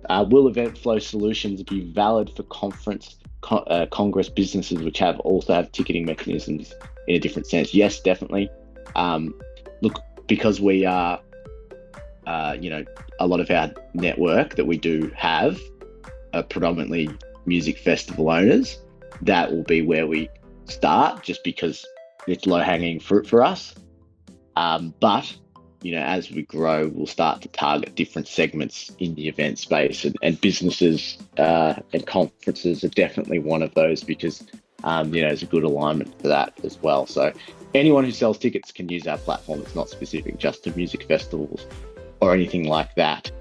Will eventflo solutions be valid for congress businesses which also have ticketing mechanisms in a different sense? Yes, definitely. Look, because we are, a lot of our network that we do have are predominantly music festival owners. That will be where we start, just because it's low-hanging fruit for us. But as we grow, we'll start to target different segments in the event space, and businesses and conferences are definitely one of those, because there's a good alignment for that as well. So anyone who sells tickets can use our platform. It's not specific just to music festivals or anything like that.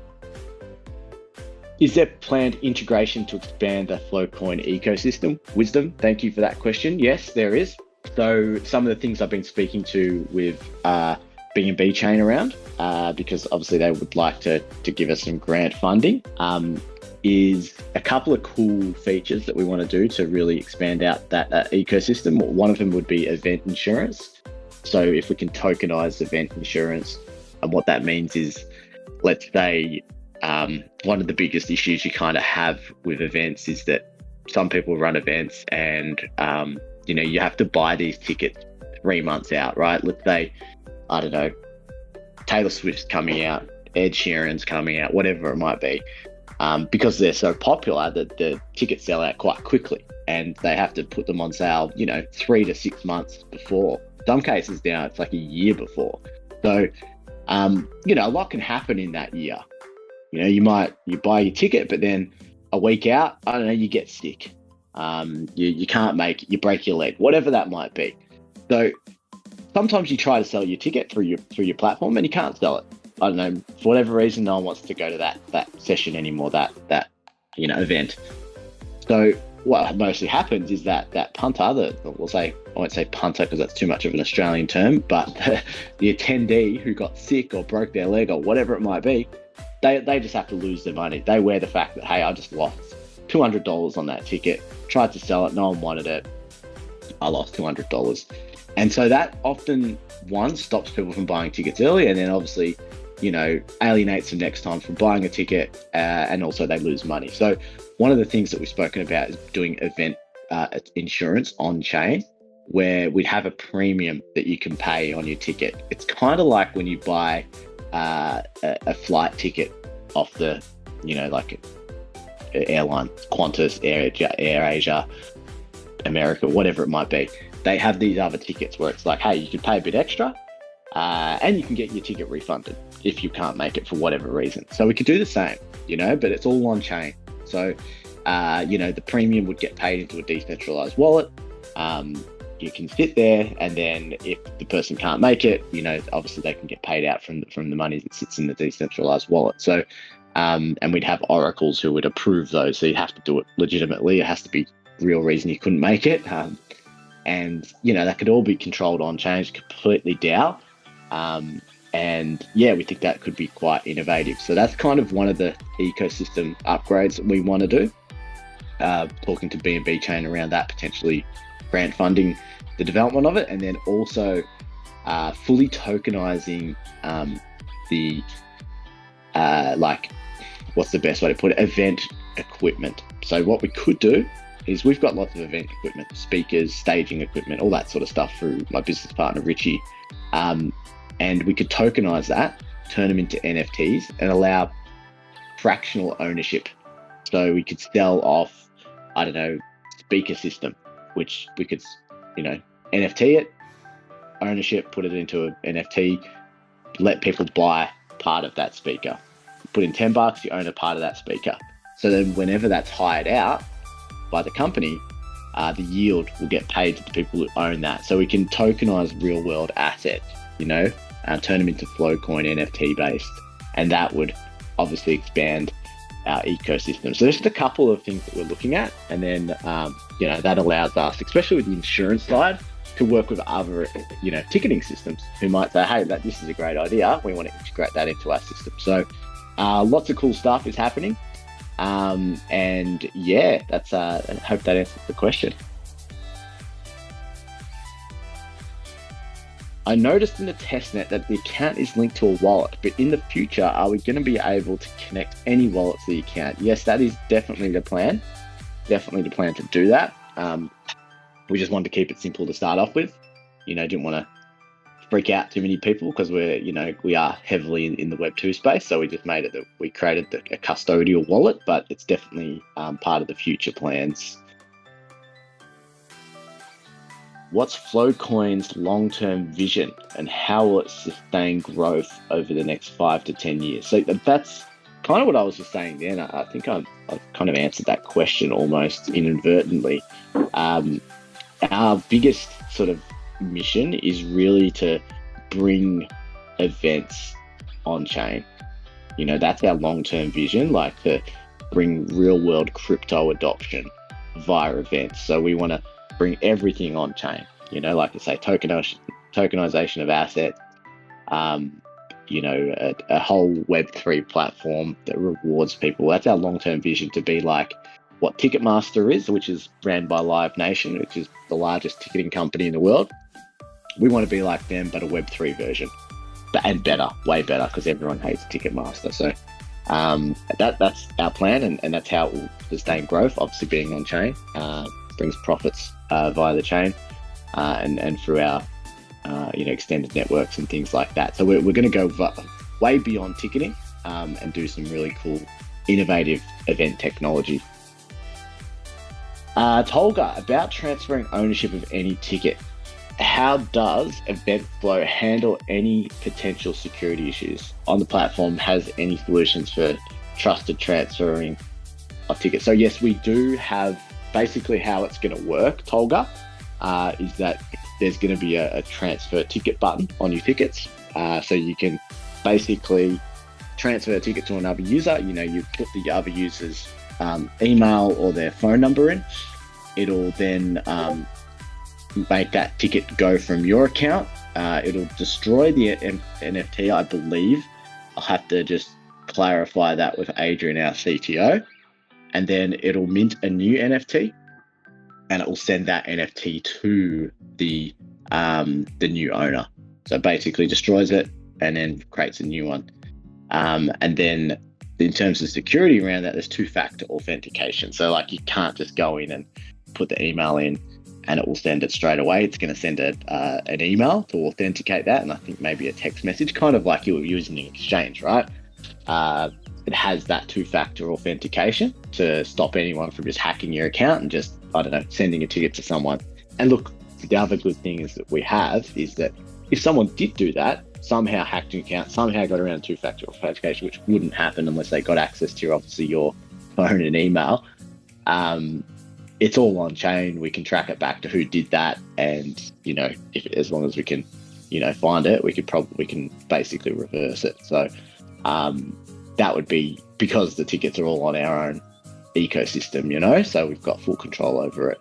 Is there planned integration to expand the FloCoin ecosystem? Wisdom, thank you for that question. Yes, there is. So some of the things I've been speaking to with B&B chain around, because obviously they would like to give us some grant funding, is a couple of cool features that we want to do to really expand out that ecosystem. One of them would be event insurance. So if we can tokenize event insurance, and what that means is, let's say, one of the biggest issues you kind of have with events is that some people run events and, you have to buy these tickets 3 months out, right? Let's say, I don't know, Taylor Swift's coming out, Ed Sheeran's coming out, whatever it might be. Because they're so popular that the tickets sell out quite quickly, and they have to put them on sale, 3 to 6 months before. Some cases now it's like a year before. So, a lot can happen in that year. You buy your ticket, but then a week out, I don't know, you get sick. You can't make it, you break your leg, whatever that might be. So sometimes you try to sell your ticket through your platform and you can't sell it. I don't know, for whatever reason, no one wants to go to that session anymore, that event. So what mostly happens is that punter, I won't say punter because that's too much of an Australian term, but the attendee who got sick or broke their leg or whatever it might be, they just have to lose their money. They wear the fact that, hey, I just lost $200 on that ticket, tried to sell it, no one wanted it, I lost $200. And so that often, one, stops people from buying tickets early, and then obviously, alienates them next time from buying a ticket, and also they lose money. So one of the things that we've spoken about is doing event insurance on chain, where we'd have a premium that you can pay on your ticket. It's kind of like when you buy a flight ticket off the, like airline, Qantas, AirAsia, America, whatever it might be. They have these other tickets where it's like, hey, you can pay a bit extra, and you can get your ticket refunded if you can't make it for whatever reason. So we could do the same, but it's all on chain. So, the premium would get paid into a decentralized wallet. You can sit there, and then if the person can't make it, obviously they can get paid out from the money that sits in the decentralized wallet. So, and we'd have oracles who would approve those. So you'd have to do it legitimately. It has to be real reason you couldn't make it. And, that could all be controlled on chain, completely DAO. And yeah, we think that could be quite innovative. So that's kind of one of the ecosystem upgrades that we want to do. Talking to B&B chain around that, potentially grant funding the development of it, and then also fully tokenizing the what's the best way to put it, event equipment. So what we could do is, we've got lots of event equipment, speakers, staging equipment, all that sort of stuff through my business partner Richie, and we could tokenize that, turn them into NFTs, and allow fractional ownership. So we could sell off, I don't know, speaker system, which we could, NFT it, ownership, put it into an NFT, let people buy part of that speaker. Put in $10, you own a part of that speaker. So then whenever that's hired out by the company, the yield will get paid to the people who own that. So we can tokenize real world assets, turn them into FloCoin NFT based, and that would obviously expand our ecosystem. So there's just a couple of things that we're looking at, and then that allows us, especially with the insurance side, to work with other ticketing systems who might say, hey, this is a great idea, we want to integrate that into our system. So lots of cool stuff is happening, and yeah, that's I hope that answers the question. I noticed in the testnet that the account is linked to a wallet, but in the future, are we going to be able to connect any wallet to the account? Yes, that is definitely the plan. Definitely the plan to do that. We just wanted to keep it simple to start off with. Didn't want to freak out too many people because we are heavily in the Web2 space. So we just made it that we created a custodial wallet, but it's definitely part of the future plans. What's FloCoin's long-term vision and how will it sustain growth over the next 5 to 10 years? So that's kind of what I was just saying then. I think I've kind of answered that question almost inadvertently. Our biggest sort of mission is really to bring events on chain. That's our long-term vision, like to bring real-world crypto adoption via events. So we want to bring everything on chain, like I say, tokenization of assets, a whole Web3 platform that rewards people. That's our long-term vision, to be like what Ticketmaster is, which is ran by Live Nation, which is the largest ticketing company in the world. We want to be like them, but a Web3 version, and better, way better, because everyone hates Ticketmaster. So that's our plan, and that's how it will sustain growth. Obviously, being on chain brings profits via the chain and through our extended networks and things like that. So we're going to go way beyond ticketing and do some really cool, innovative event technology. Tolga, about transferring ownership of any ticket, how does eventflo handle any potential security issues on the platform? Has any solutions for trusted transferring of tickets? So yes, we do have. Basically how it's going to work, Tolga, is that there's going to be a transfer ticket button on your tickets. So you can basically transfer a ticket to another user. You put the other user's email or their phone number in. It'll then make that ticket go from your account. It'll destroy the NFT, I believe. I'll have to just clarify that with Adrian, our CTO. And then it'll mint a new NFT, and it will send that NFT to the new owner. So basically destroys it and then creates a new one. And then in terms of security around that, there's two-factor authentication. So like you can't just go in and put the email in and it will send it straight away. It's going to send an email to authenticate that, and I think maybe a text message, kind of like you were using an exchange, right? It has that two-factor authentication to stop anyone from just hacking your account and just, sending a ticket to someone. And look, the other good thing is that we have is that if someone did do that, somehow hacked your account, somehow got around two-factor authentication, which wouldn't happen unless they got access to your phone and email. It's all on chain. We can track it back to who did that, and as long as we can, find it, we can basically reverse it. So that would be because the tickets are all on our own ecosystem, so we've got full control over it.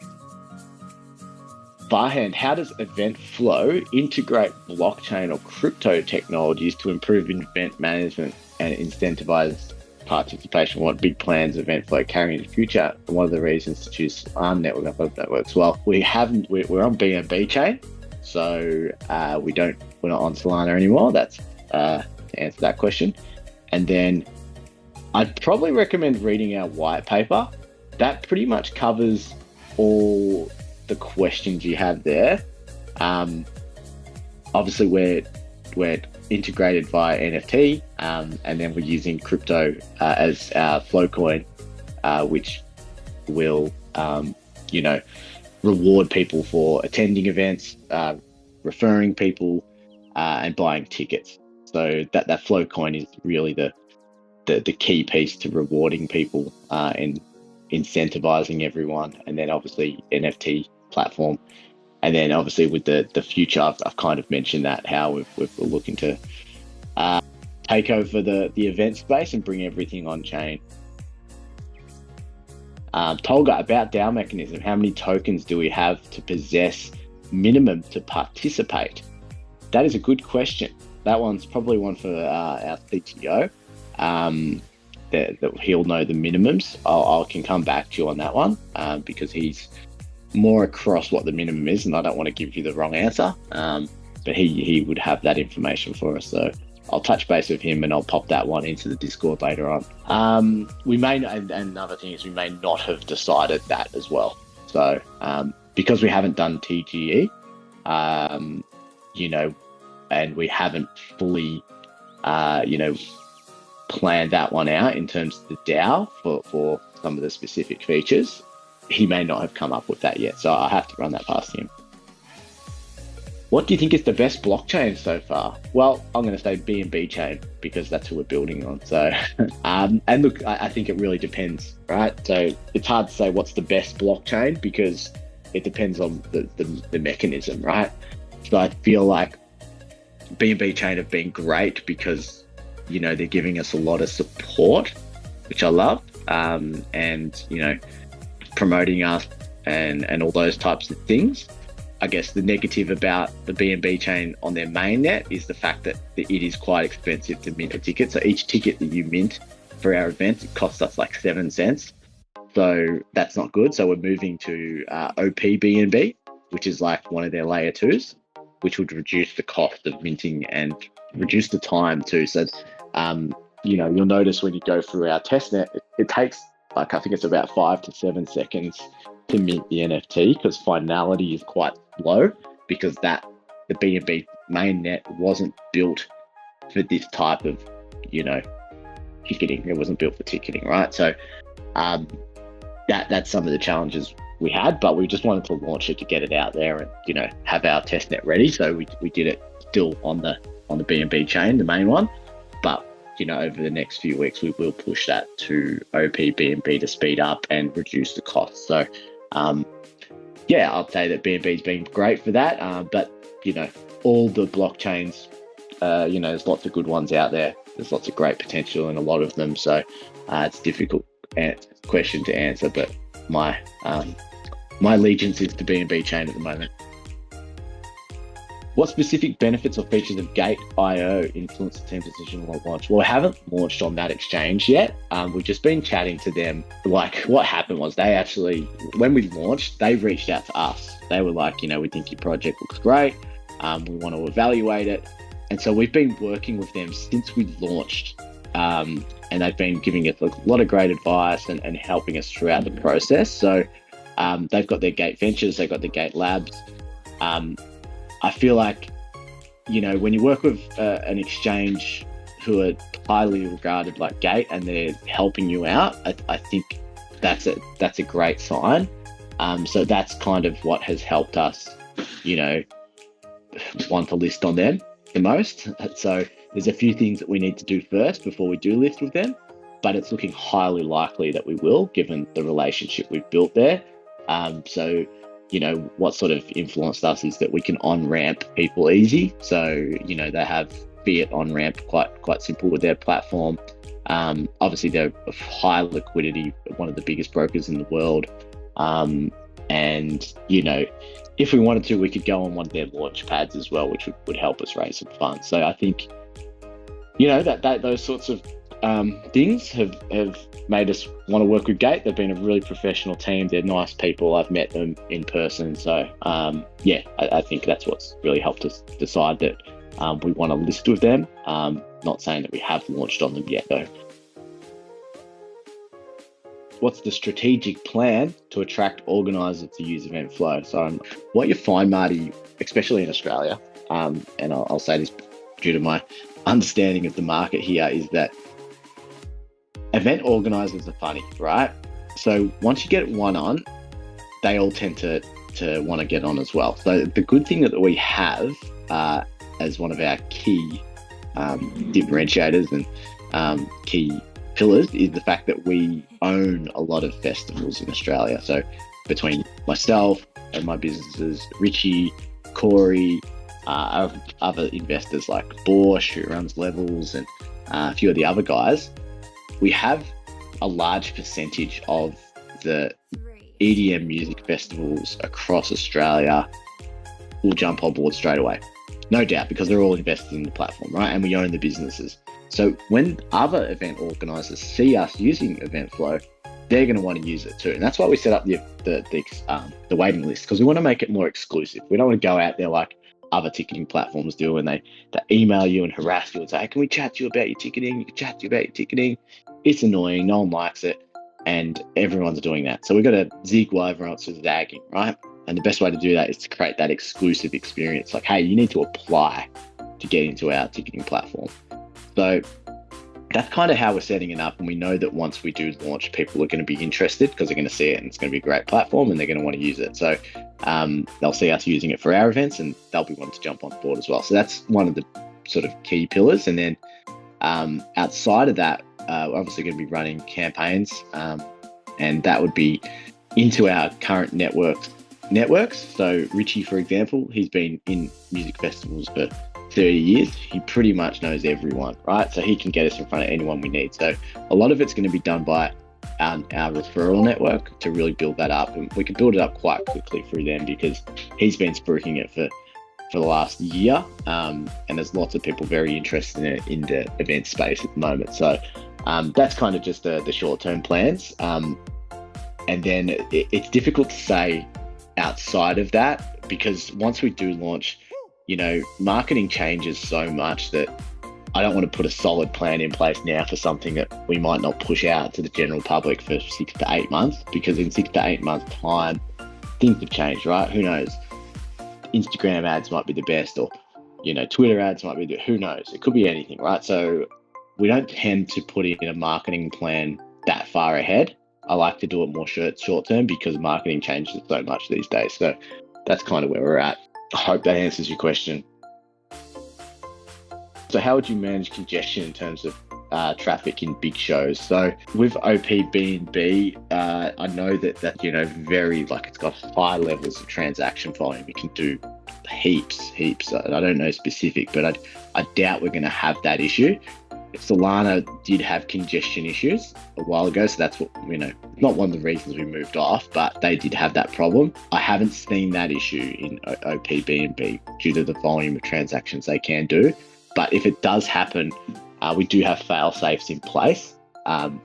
Farhand, how does eventflo integrate blockchain or crypto technologies to improve event management and incentivize participation? What big plans eventflo carrying in the future? And one of the reasons to choose ARM network, I hope that works well. We're on BNB chain, so we're not on Solana anymore. That's to answer that question. And then I'd probably recommend reading our white paper. That pretty much covers all the questions you have there. Obviously, we're integrated via NFT, and then we're using crypto as our FloCoin, which will, reward people for attending events, referring people, and buying tickets. So that FloCoin is really the key piece to rewarding people and incentivizing everyone. And then obviously NFT platform. And then obviously with the future, I've kind of mentioned that, how we're looking to take over the event space and bring everything on chain. Tolga, about DAO mechanism, how many tokens do we have to possess minimum to participate? That is a good question. That one's probably one for our CTO. That he'll know the minimums. I can come back to you on that one because he's more across what the minimum is, and I don't want to give you the wrong answer. but he would have that information for us. So I'll touch base with him and I'll pop that one into the Discord later on. We may, and another thing is we may not have decided that as well. So because we haven't done TGE, and we haven't fully, planned that one out in terms of the DAO for some of the specific features, he may not have come up with that yet. So I have to run that past him. What do you think is the best blockchain so far? Well, I'm going to say BNB chain because that's who we're building on. So, and look, I think it really depends, right? So it's hard to say what's the best blockchain because it depends on the mechanism, right? So I feel like BNB chain have been great because, they're giving us a lot of support, which I love, and, promoting us and all those types of things. I guess the negative about the BNB chain on their mainnet is the fact that it is quite expensive to mint a ticket. So each ticket that you mint for our event, it costs us like 7 cents. So that's not good. So we're moving to OP BNB, which is like one of their layer 2s, which would reduce the cost of minting and reduce the time too. So, you'll notice when you go through our testnet, it takes I think it's about 5 to 7 seconds to mint the NFT because finality is quite low because the BNB mainnet wasn't built for this type of, ticketing. It wasn't built for ticketing, right? So that's some of the challenges we had, but we just wanted to launch it to get it out there and, have our testnet ready. So we did it still on the BNB chain, the main one, but over the next few weeks, we will push that to OP BNB to speed up and reduce the cost. So, I'll say that BNB's been great for that. But, all the blockchains, there's lots of good ones out there. There's lots of great potential in a lot of them. So it's a difficult question to answer, but my allegiance is to BNB chain at the moment. What specific benefits or features of Gate.io influence the team's decision to launch? Well, we haven't launched on that exchange yet. We've just been chatting to them. Like, what happened was they actually, when we launched, they reached out to us. They were like, we think your project looks great. We want to evaluate it. And so we've been working with them since we launched. And they've been giving us a lot of great advice and helping us throughout the process. So they've got their Gate Ventures, they've got the Gate Labs. I feel like, when you work with an exchange who are highly regarded like Gate and they're helping you out, I think that's a great sign. So that's kind of what has helped us, want to list on them the most. So there's a few things that we need to do first before we do list with them, but it's looking highly likely that we will, given the relationship we've built there. So what sort of influenced us is that we can on-ramp people easy. So, they have fiat on-ramp quite simple with their platform. Obviously, they're of high liquidity, one of the biggest brokers in the world. And, if we wanted to, we could go on one of their launch pads as well, which would help us raise some funds. So I think, that those sorts of things have made us want to work with Gate. They've been a really professional team. They're nice people. I've met them in person. So I think that's what's really helped us decide that we want to list with them. Not saying that we have launched on them yet though. What's the strategic plan to attract organisers to use eventflo? So what you find, Marty, especially in Australia, and I'll say this due to my understanding of the market here, is that event organisers are funny, right? So once you get one on, they all tend to want to get on as well. So the good thing that we have as one of our key differentiators and key pillars is the fact that we own a lot of festivals in Australia. So between myself and my businesses, Richie, Corey, other investors like Borsch, who runs Levels, and a few of the other guys, we have a large percentage of the EDM music festivals across Australia will jump on board straight away. No doubt, because they're all invested in the platform, right? And we own the businesses. So when other event organisers see us using eventflo, they're going to want to use it too. And that's why we set up the waiting list, because we want to make it more exclusive. We don't want to go out there like, other ticketing platforms do, and they email you and harass you and say, hey, can we chat to you about your ticketing? You can chat to you about your ticketing. It's annoying. No one likes it. And everyone's doing that. So we've got to zig while everyone else is zagging, right? And the best way to do that is to create that exclusive experience. Like, hey, you need to apply to get into our ticketing platform. So that's kind of how we're setting it up. And we know that once we do launch, people are going to be interested because they're going to see it and it's going to be a great platform and they're going to want to use it. So they'll see us using it for our events and they'll be wanting to jump on board as well. So that's one of the sort of key pillars. And then outside of that, we're obviously going to be running campaigns, and that would be into our current networks. So Richie, for example, he's been in music festivals for 30 years. He pretty much knows everyone, right? So he can get us in front of anyone we need. So a lot of it's going to be done by our referral network to really build that up. And we can build it up quite quickly through them because he's been spruiking it for the last year. And there's lots of people very interested in the event space at the moment. So that's kind of just the short-term plans. And then it's difficult to say outside of that because once we do launch, marketing changes so much that I don't want to put a solid plan in place now for something that we might not push out to the general public for 6 to 8 months, because in 6 to 8 months time, things have changed, right? Who knows? Instagram ads might be the best, or, Twitter ads might be who knows? It could be anything, right? So we don't tend to put in a marketing plan that far ahead. I like to do it more short term because marketing changes so much these days. So that's kind of where we're at. I hope that answers your question. So how would you manage congestion in terms of traffic in big shows? So with OPB&B, I know that very, it's got high levels of transaction volume. It can do heaps. I don't know specific, but I doubt we're going to have that issue. Solana did have congestion issues a while ago, so that's what, not one of the reasons we moved off, but they did have that problem. I haven't seen that issue in OPB&B due to the volume of transactions they can do. But if it does happen, we do have fail safes in place,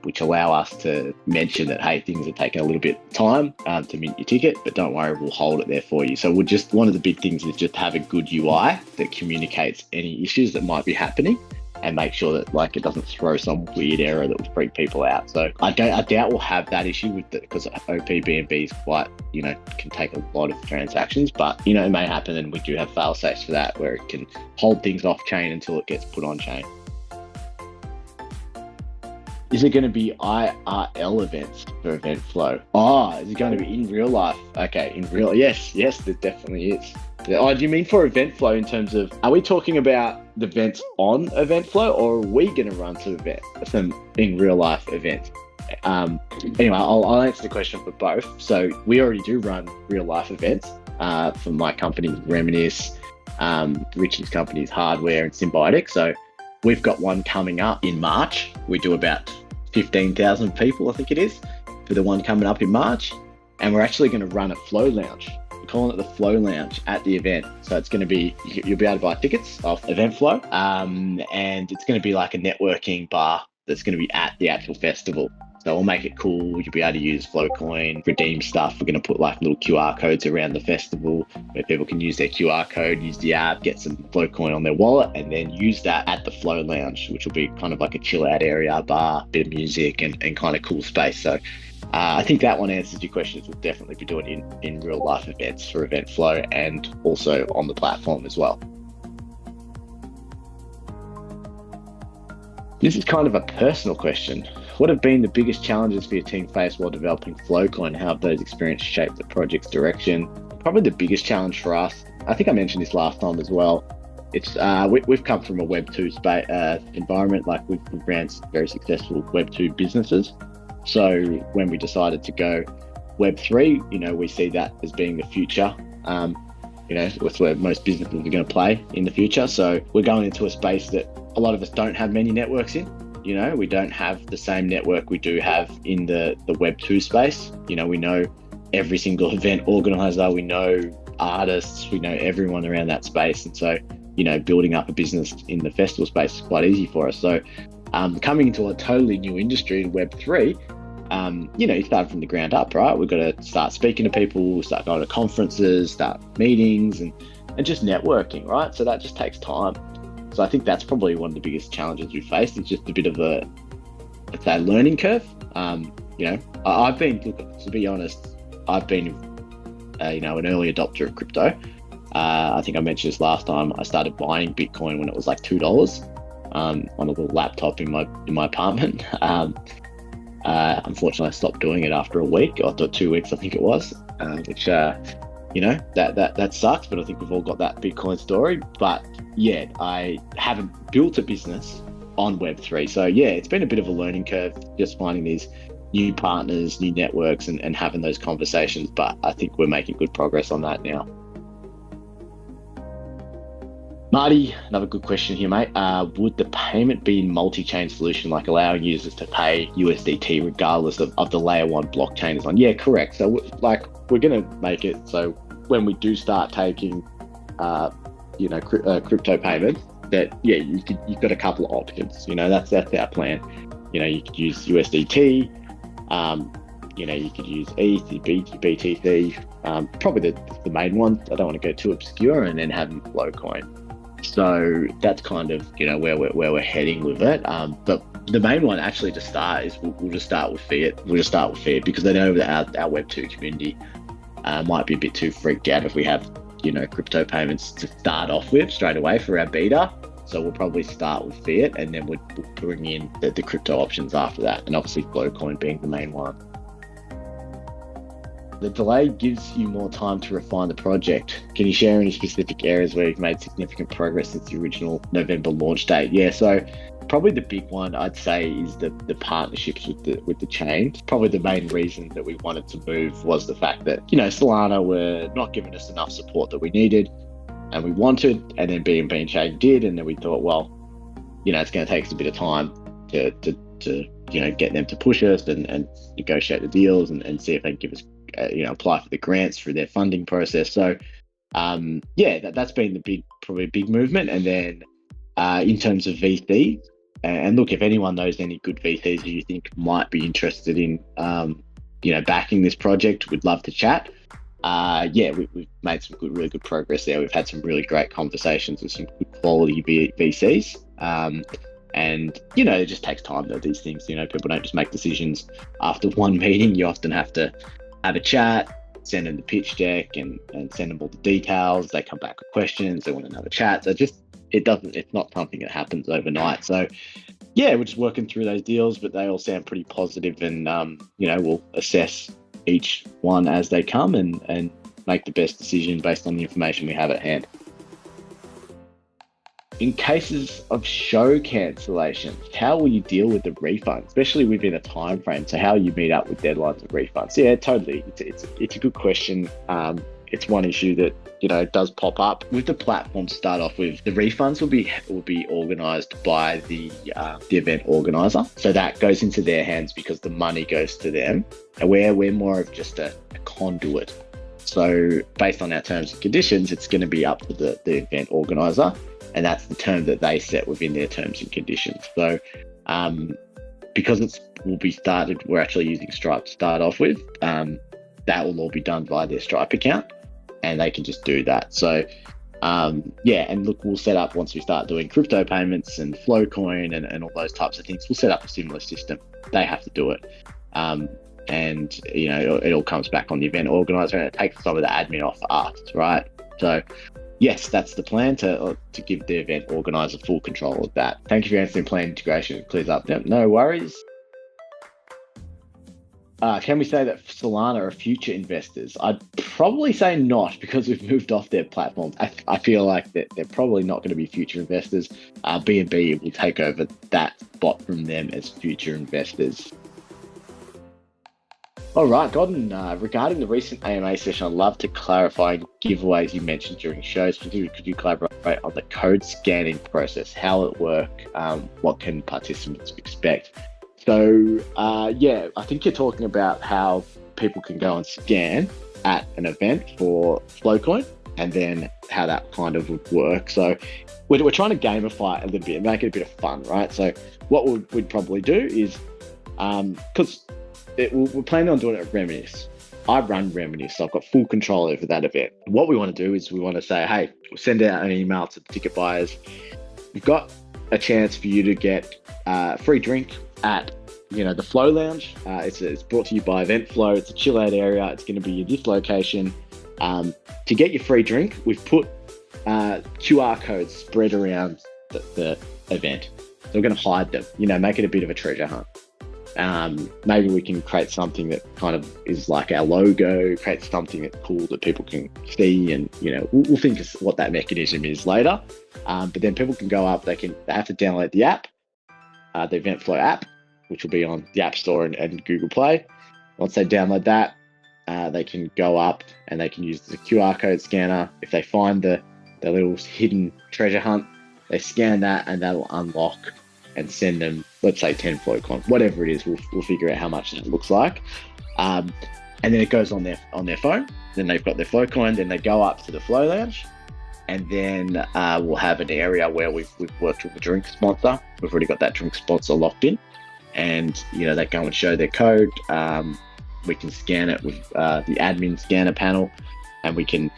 which allow us to mention that, hey, things are taking a little bit of time to mint your ticket, but don't worry, we'll hold it there for you. So one of the big things is just have a good UI that communicates any issues that might be happening, and make sure that it doesn't throw some weird error that will freak people out. So I doubt we'll have that issue with because OPB&B is quite, can take a lot of transactions, but it may happen, and we do have fail safes for that where it can hold things off chain until it gets put on chain. Is it going to be IRL events for eventflo? Oh, is it going to be in real life? Okay, yes, there definitely is. Oh, do you mean for eventflo in terms of, are we talking about the events on eventflo, or are we going to run some in real life events? Anyway, I'll answer the question for both. So we already do run real life events for my company, Reminisce, Richie's company's Hardware and Symbiotic. So we've got one coming up in March. We do about 15,000 people, I think it is, for the one coming up in March. And we're actually going to run a Flow Lounge. We're calling it the Flow Lounge at the event. So it's going to be, you'll be able to buy tickets off Eventflo, and it's going to be like a networking bar that's going to be at the actual festival. So we'll make it cool. You'll be able to use FloCoin, redeem stuff. We're going to put little QR codes around the festival where people can use their QR code, use the app, get some FloCoin on their wallet, and then use that at the Flow Lounge, which will be kind of like a chill out area, bar, bit of music and kind of cool space. So I think that one answers your questions. We'll definitely be doing in real life events for Eventflo and also on the platform as well. This is kind of a personal question. What have been the biggest challenges for your team faced while developing FloCoin? How have those experiences shaped the project's direction? Probably the biggest challenge for us, I think I mentioned this last time as well, it's we've come from a Web 2 environment. We've ran very successful Web 2 businesses. So when we decided to go Web 3, we see that as being the future. That's where most businesses are going to play in the future. So we're going into a space that a lot of us don't have many networks in. We don't have the same network we do have in the Web 2 space. We know every single event organizer, we know artists, we know everyone around that space. And so, building up a business in the festival space is quite easy for us. So coming into a totally new industry in Web 3, you start from the ground up, right? We've got to start speaking to people, start going to conferences, start meetings, and and just networking, right? So that just takes time. So I think that's probably one of the biggest challenges we faced. It's just a bit of a, let's say, learning curve. I've been, look, to be honest, I've been, an early adopter of crypto. I think I mentioned this last time. I started buying Bitcoin when it was like $2 on a little laptop in my apartment. Unfortunately, I stopped doing it after a week, or 2 weeks, I think it was, which that sucks. But I think we've all got that Bitcoin story. But yeah, I haven't built a business on Web3. So yeah, it's been a bit of a learning curve, just finding these new partners, new networks, and having those conversations. But I think we're making good progress on that now. Marty, another good question here, mate. Would the payment be multi-chain solution, like allowing users to pay USDT regardless of the layer 1 blockchain is on? Yeah, correct. So we're going to make it so when we do start taking, crypto payments, that, yeah, you've got a couple of options. That's our plan. You could use USDT, you could use ETH, BTC, probably the main ones. I don't want to go too obscure, and then having FloCoin. So that's kind of where we're heading with it. But the main one actually to start is we'll just start with fiat. We'll just start with fiat because I know that our Web2 community might be a bit too freaked out if we have crypto payments to start off with straight away for our beta. So we'll probably start with fiat, and then we'll bring in the crypto options after that, and obviously FloCoin being the main one. The delay gives you more time to refine the project. Can you share any specific areas where you've made significant progress since the original November launch date? Yeah, so probably the big one I'd say is the partnerships with the chain. Probably the main reason that we wanted to move was the fact that Solana were not giving us enough support that we needed and we wanted, and then BNB Chain did, and then we thought, well, it's going to take us a bit of time to get them to push us and negotiate the deals and see if they can give us apply for the grants through their funding process. So that's been probably a big movement. And then in terms of VCs, and look, if anyone knows any good VCs who you think might be interested in backing this project, we'd love to chat. We've made some really good progress there. We've had some really great conversations with some good quality VCs. And it just takes time though, these things. People don't just make decisions after one meeting. You often have to have a chat, send them the pitch deck and send them all the details. They come back with questions, they want another chat. So it's not something that happens overnight. So yeah, we're just working through those deals, but they all sound pretty positive, and we'll assess each one as they come and make the best decision based on the information we have at hand. In cases of show cancellations, how will you deal with the refunds, especially within a time frame? So how you meet up with deadlines and refunds? Yeah, totally. It's a good question. It's one issue that does pop up with the platform. To start off with, the refunds will be organised by the event organizer. So that goes into their hands because the money goes to them, and we're more of just a conduit. So based on our terms and conditions, it's going to be up to the event organizer. And that's the term that they set within their terms and conditions. So because we're actually using Stripe to start off with, that will all be done via their Stripe account, and they can just do that. So and look, we'll set up, once we start doing crypto payments and FloCoin and all those types of things, we'll set up a similar system. They have to do it. And it all comes back on the event organizer, and it takes some of the admin off us, right? So yes, that's the plan, to give the event organizer full control of that. Thank you for answering plan integration. It clears up. No worries. Can we say that Solana are future investors? I'd probably say not, because we've moved off their platform. I feel like that they're probably not going to be future investors. BNB will take over that spot from them as future investors. All right, Gordon, regarding the recent AMA session, I'd love to clarify giveaways you mentioned during shows. Could you collaborate on the code scanning process, how it works, what can participants expect? So, I think you're talking about how people can go and scan at an event for FloCoin, and then how that kind of would work. So we're trying to gamify it a little bit and make it a bit of fun, right? So what we'd probably do is, because we're planning on doing it at Reminisce. I run Reminisce, so I've got full control over that event. What we want to do is we want to say, hey, we'll send out an email to the ticket buyers. We've got a chance for you to get a free drink at the Flow Lounge. It's brought to you by Eventflo. It's a chill out area. It's going to be at this location. To get your free drink, we've put QR codes spread around the event. So we're going to hide them, make it a bit of a treasure hunt. Maybe we can create something that kind of is like our logo, create something that's cool that people can see, and we'll think of what that mechanism is later. But then people can go up, they have to download the app, the Eventflo app, which will be on the App Store and Google Play. Once they download that, they can go up and they can use the QR code scanner. If they find the little hidden treasure hunt, they scan that and that'll unlock and send them, let's say 10 FloCoin, whatever it is. We'll figure out how much that looks like. And then it goes on their phone. Then they've got their FloCoin. Then they go up to the Flow Lounge, and then we'll have an area where we've worked with a drink sponsor. We've already got that drink sponsor locked in, and they go and show their code. We can scan it with the admin scanner panel, and we can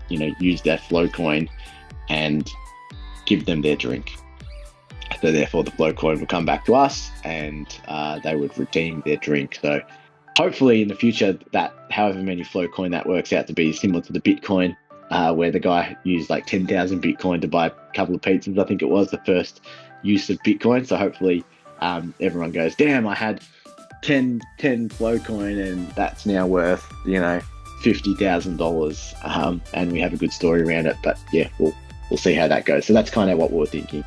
use their FloCoin and give them their drink. So therefore the FloCoin will come back to us, and they would redeem their drink. So hopefully in the future, that however many FloCoin that works out to be, similar to the Bitcoin, where the guy used like 10,000 Bitcoin to buy a couple of pizzas. I think it was the first use of Bitcoin. So hopefully everyone goes, damn, I had 10 FloCoin and that's now worth $50,000, and we have a good story around it. But yeah, we'll see how that goes. So that's kind of what we're thinking.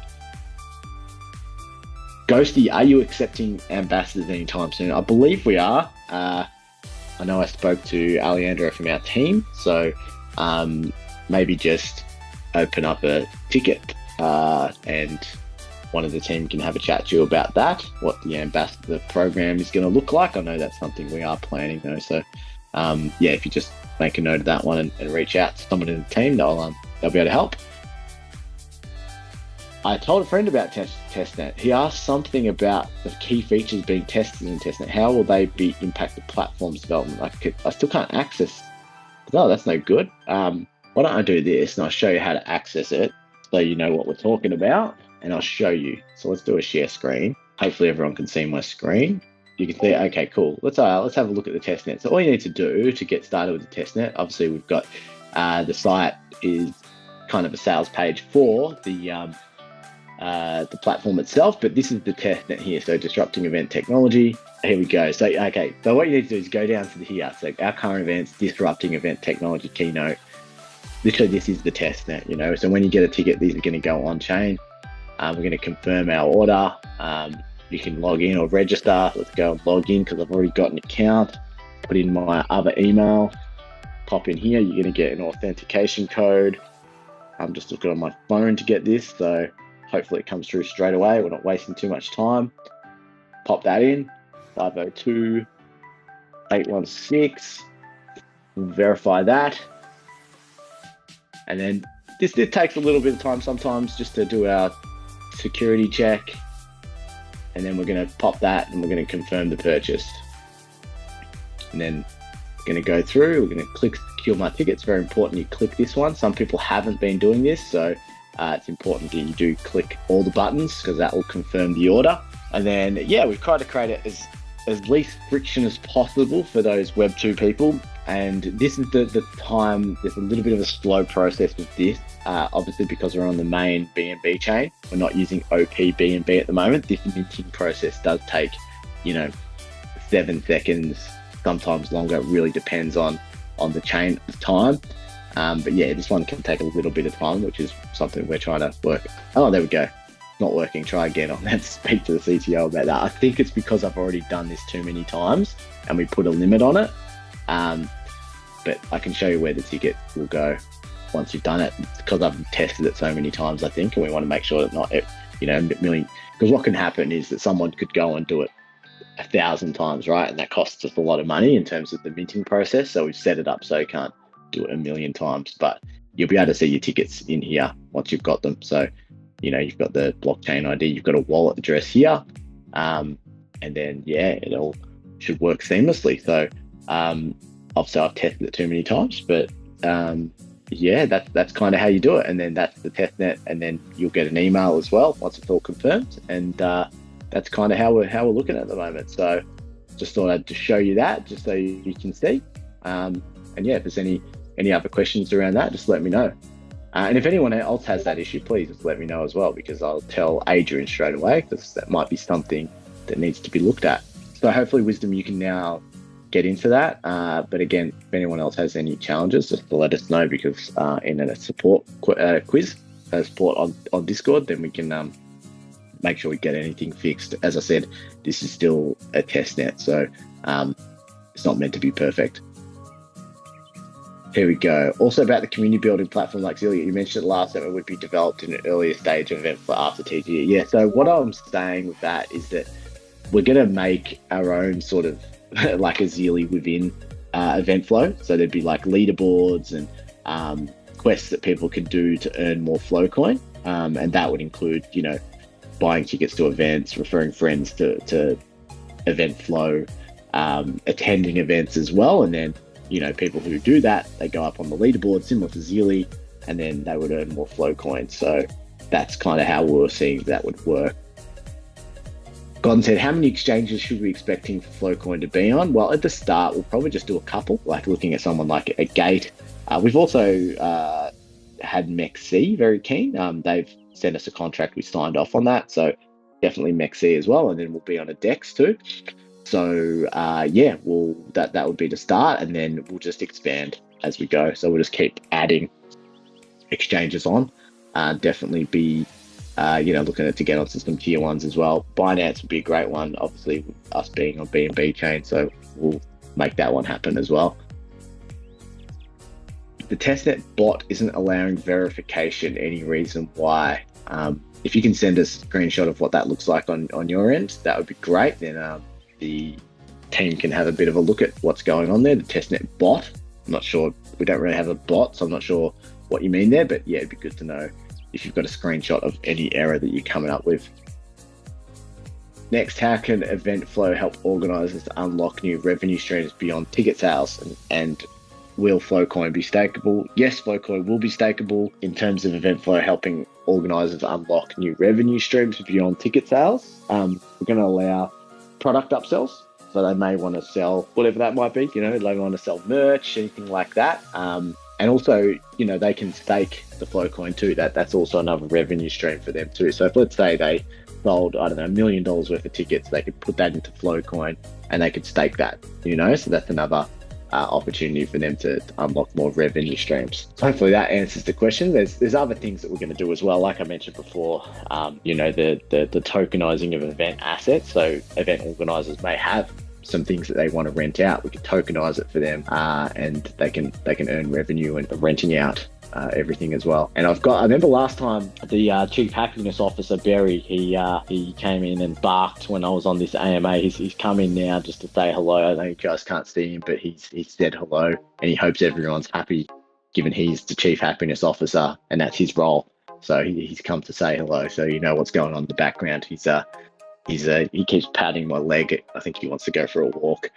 Ghosty, are you accepting ambassadors anytime soon? I believe we are. I know I spoke to Alejandro from our team, so maybe just open up a ticket and one of the team can have a chat to you about that, what the ambassador program is going to look like. I know that's something we are planning though. So if you just make a note of that one and reach out to someone in the team, they'll be able to help. I told a friend about testnet. He asked something about the key features being tested in testnet. How will they impact the platform's development? I still can't access. Oh, that's no good. Why don't I do this and I'll show you how to access it so you know what we're talking about, and I'll show you. So let's do a share screen. Hopefully everyone can see my screen. You can see, okay, cool. Let's have a look at the testnet. So all you need to do to get started with the testnet, obviously we've got the site is kind of a sales page for the platform itself, but this is the testnet here. So disrupting event technology. Here we go. So what you need to do is go down to here. So our current events, disrupting event technology keynote. Literally, this is the testnet. So when you get a ticket, these are going to go on chain. We're going to confirm our order. You can log in or register. Let's go and log in because I've already got an account. Put in my other email. Pop in here. You're going to get an authentication code. I'm just looking on my phone to get this. So hopefully it comes through straight away. We're not wasting too much time. Pop that in. 502-816. Verify that. And then this takes a little bit of time sometimes just to do our security check. And then we're going to pop that and we're going to confirm the purchase. And then we're going to go through. We're going to click secure my ticket. It's very important you click this one. Some people haven't been doing this, so it's important that you do click all the buttons because that will confirm the order. And then, we've tried to create it as least friction as possible for those Web 2 people. And this is the time. There's a little bit of a slow process with this, obviously because we're on the main BNB chain. We're not using OP BNB at the moment. This minting process does take, 7 seconds, sometimes longer. It really depends on the chain at the time. But this one can take a little bit of time, which is something we're trying to work. Oh, there we go. Not working. Try again on that. Speak to the CTO about that. I think it's because I've already done this too many times and we put a limit on it. But I can show you where the ticket will go once you've done it, because I've tested it so many times, I think, and we want to make sure that not, a million, because what can happen is that someone could go and do it 1,000 times, right? And that costs us a lot of money in terms of the minting process. So we've set it up so you can't do it 1,000,000 times, but you'll be able to see your tickets in here once you've got them. So, you've got the blockchain ID, you've got a wallet address here, and then, it all should work seamlessly. So, obviously I've tested it too many times, but yeah, that's kind of how you do it. And then that's the test net, and then you'll get an email as well once it's all confirmed. And that's kind of how we're looking at the moment. So just thought I'd just show you that, just so you can see. And yeah, if there's any other questions around that, just let me know. And if anyone else has that issue, please just let me know as well, because I'll tell Adrian straight away, because that might be something that needs to be looked at. So hopefully, Wisdom, you can now get into that. But again, if anyone else has any challenges, just let us know, because in a support quiz, support on Discord, then we can make sure we get anything fixed. As I said, this is still a test net, so it's not meant to be perfect. Here we go. Also about the community building platform like Zillia, you mentioned last time it would be developed in an earlier stage of event for after TGE. Yeah, so what I'm saying with that is that we're going to make our own sort of like a Zillia within eventflo. So there'd be like leaderboards and quests that people could do to earn more FloCoin. And that would include, buying tickets to events, referring friends to eventflo, attending events as well. And then, people who do that, they go up on the leaderboard, similar to Zillia, and then they would earn more FloCoin. So that's kind of how we were seeing that would work. Gordon said, how many exchanges should we be expecting for FloCoin to be on? Well, at the start, we'll probably just do a couple, like looking at someone like a Gate. We've also had MEXC very keen. They've sent us a contract. We signed off on that. So definitely MEXC as well. And then we'll be on a DEX too. So yeah, that would be the start, and then we'll just expand as we go. So we'll just keep adding exchanges on. Definitely be looking at to get onto some tier ones as well. Binance would be a great one, obviously us being on BNB chain, so we'll make that one happen as well. The testnet bot isn't allowing verification. Any reason why? If you can send us a screenshot of what that looks like on your end, that would be great. Then the team can have a bit of a look at what's going on there. The testnet bot, I'm not sure, we don't really have a bot, so I'm not sure what you mean there, but yeah, it'd be good to know if you've got a screenshot of any error that you're coming up with. Next, how can eventflo help organizers to unlock new revenue streams beyond ticket sales? And will FloCoin be stakeable? Yes, FloCoin will be stakeable in terms of eventflo helping organizers unlock new revenue streams beyond ticket sales. We're going to allow product upsells, so they may want to sell whatever that might be. They want to sell merch, anything like that. And also, they can stake the FloCoin too. That's also another revenue stream for them too. So if, let's say, they sold, I don't know, $1 million worth of tickets, they could put that into FloCoin and they could stake that. So that's another opportunity for them to unlock more revenue streams. So hopefully that answers the question. There's other things that we're going to do as well, like I mentioned before. The tokenizing of event assets. So event organizers may have some things that they want to rent out. We can tokenize it for them, and they can earn revenue and renting out everything as well. And I remember last time the Chief Happiness Officer, Berrie, he came in and barked when I was on this AMA. He's come in now just to say hello. I know you guys can't see him, but he said hello, and he hopes everyone's happy, given he's the Chief Happiness Officer and that's his role. So he's come to say hello. So you know what's going on in the background. He keeps patting my leg. I think he wants to go for a walk.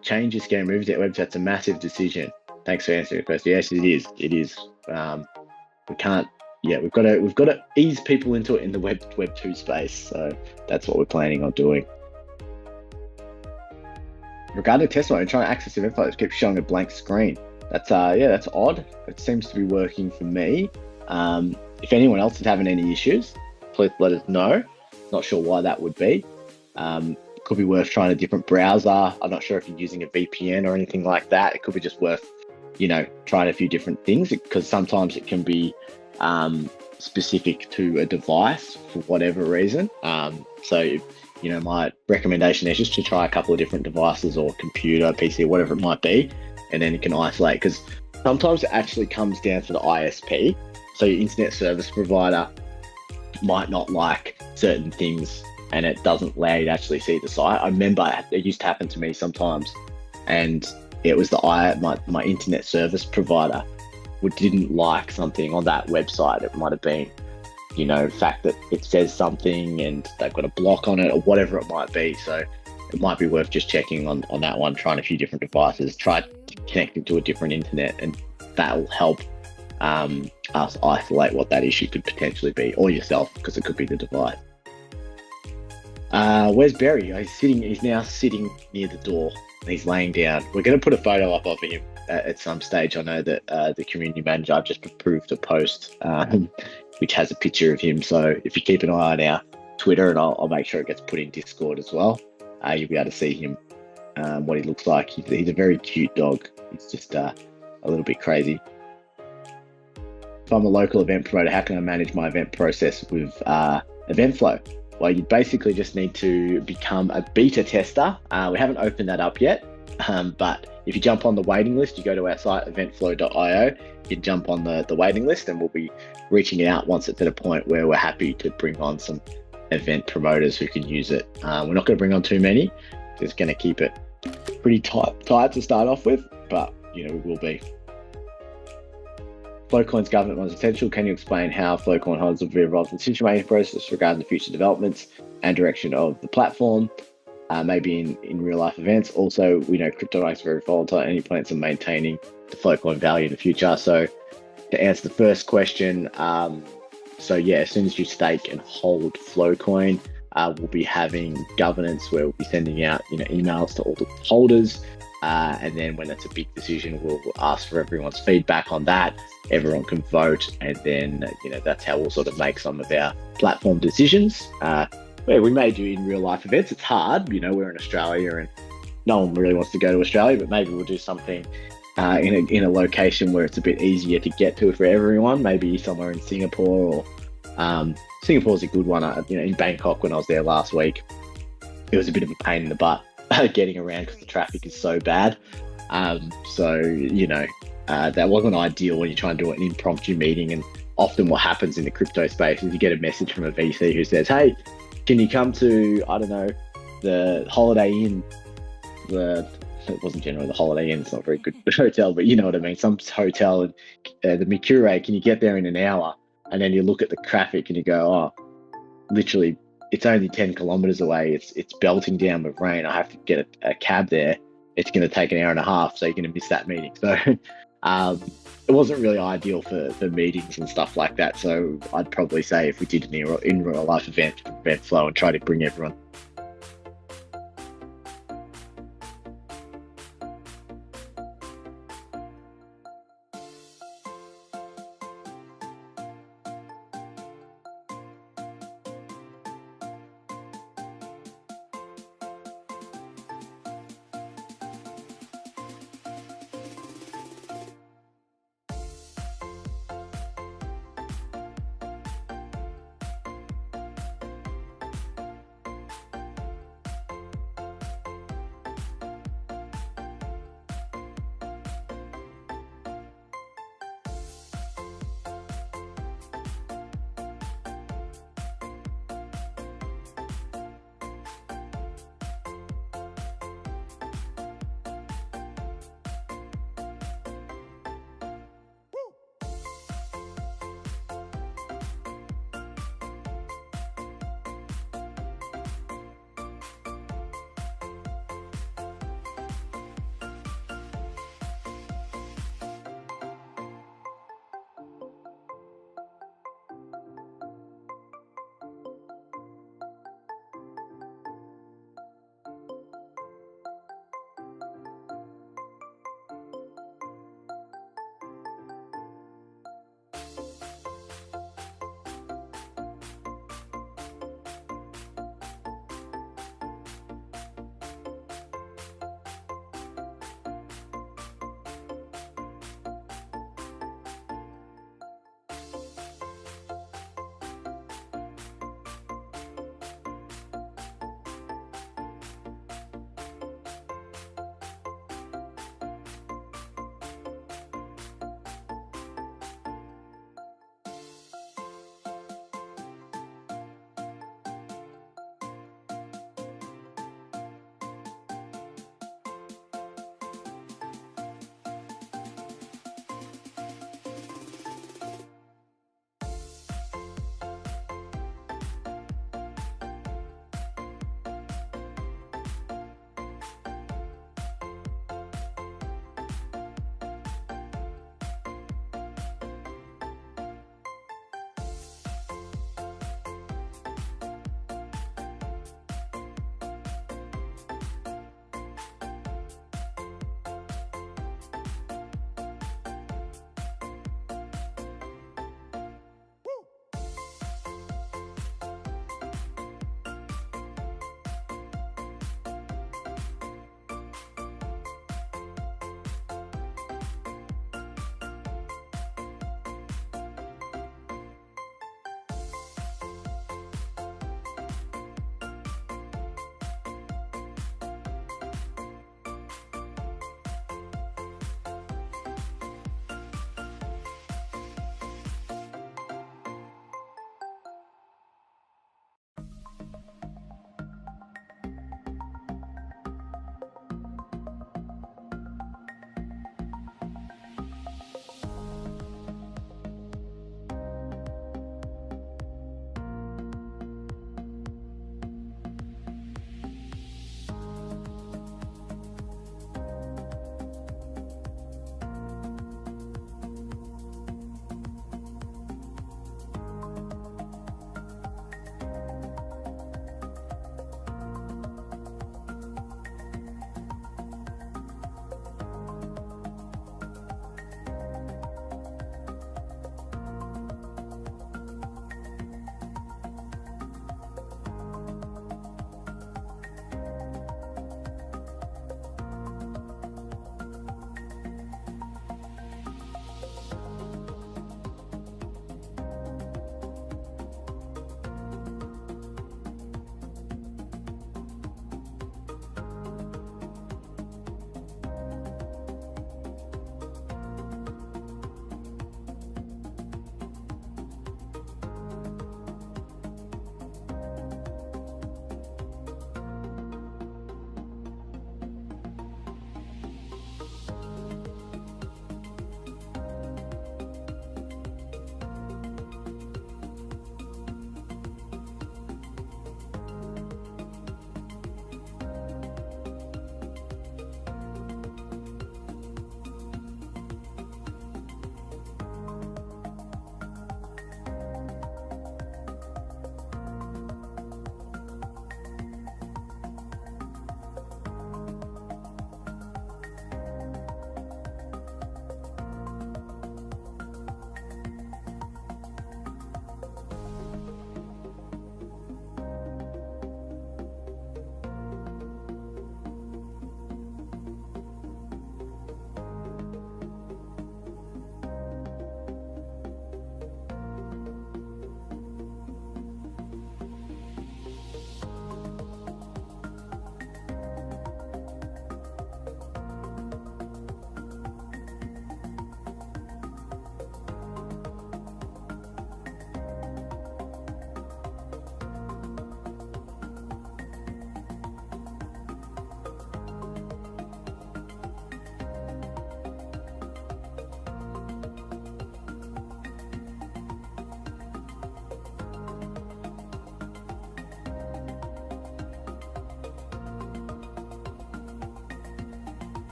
Change this game, move that website's a massive decision. Thanks for answering the question. Yes, it is. It is. We can't. Yeah, we've got to ease people into it in the Web 2 space. So that's what we're planning on doing. Regarding Tesla, I'm trying to access eventflo. It keeps showing a blank screen. That's that's odd. It seems to be working for me. If anyone else is having any issues, please let us know. Not sure why that would be. Could be worth trying a different browser. I'm not sure if you're using a VPN or anything like that. It could be just worth trying a few different things, because sometimes it can be specific to a device for whatever reason. So my recommendation is just to try a couple of different devices, or computer, PC, whatever it might be, and then you can isolate, because sometimes it actually comes down to the ISP. So your internet service provider might not like certain things, and it doesn't allow you to actually see the site. I remember it used to happen to me sometimes, and it was my internet service provider didn't like something on that website. It might have been, the fact that it says something and they've got a block on it or whatever it might be. So it might be worth just checking on that one, trying a few different devices, try connecting to a different internet, and that will help us isolate what that issue could potentially be, or yourself, because it could be the device. Where's Berry? He's now sitting near the door. He's laying down. We're going to put a photo up of him at some stage. I know that the community manager, I've just approved a post which has a picture of him. So if you keep an eye on our Twitter, and I'll make sure it gets put in Discord as well, you'll be able to see him, what he looks like. He's a very cute dog. He's just a little bit crazy. If I'm a local event promoter, how can I manage my event process with eventflo? Well, you basically just need to become a beta tester. We haven't opened that up yet, but if you jump on the waiting list, you go to our site, eventflo.io, you can jump on the waiting list, and we'll be reaching out once it's at a point where we're happy to bring on some event promoters who can use it. We're not going to bring on too many. Just going to keep it pretty tight to start off with, but we will be. FloCoin's government was essential. Can you explain how FloCoin holders will be involved in the decision-making process regarding the future developments and direction of the platform, maybe in real-life events? Also, we know crypto is very volatile. Any plans on maintaining the FloCoin value in the future? So to answer the first question, as soon as you stake and hold FloCoin, we'll be having governance where we'll be sending out emails to all the holders. And then when it's a big decision, we'll ask for everyone's feedback on that. Everyone can vote, and then that's how we'll sort of make some of our platform decisions. Where we may do in real life events, it's hard. We're in Australia, and no one really wants to go to Australia, but maybe we'll do something in a location where it's a bit easier to get to for everyone. Maybe somewhere in Singapore, or Singapore's a good one. In Bangkok when I was there last week, it was a bit of a pain in the butt getting around because the traffic is so bad. That wasn't ideal when you try and do an impromptu meeting. And often what happens in the crypto space is you get a message from a VC who says, hey, can you come to, I don't know, the Holiday Inn? It wasn't generally the Holiday Inn. It's not a very good hotel, but you know what I mean. Some hotel in the Mercure, can you get there in an hour? And then you look at the traffic and you go, oh, literally, it's only 10 kilometers away. It's belting down with rain. I have to get a cab there. It's going to take an hour and a half, so you're going to miss that meeting. So it wasn't really ideal for meetings and stuff like that. So I'd probably say if we did an in real life event flow and try to bring everyone.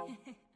Berrie.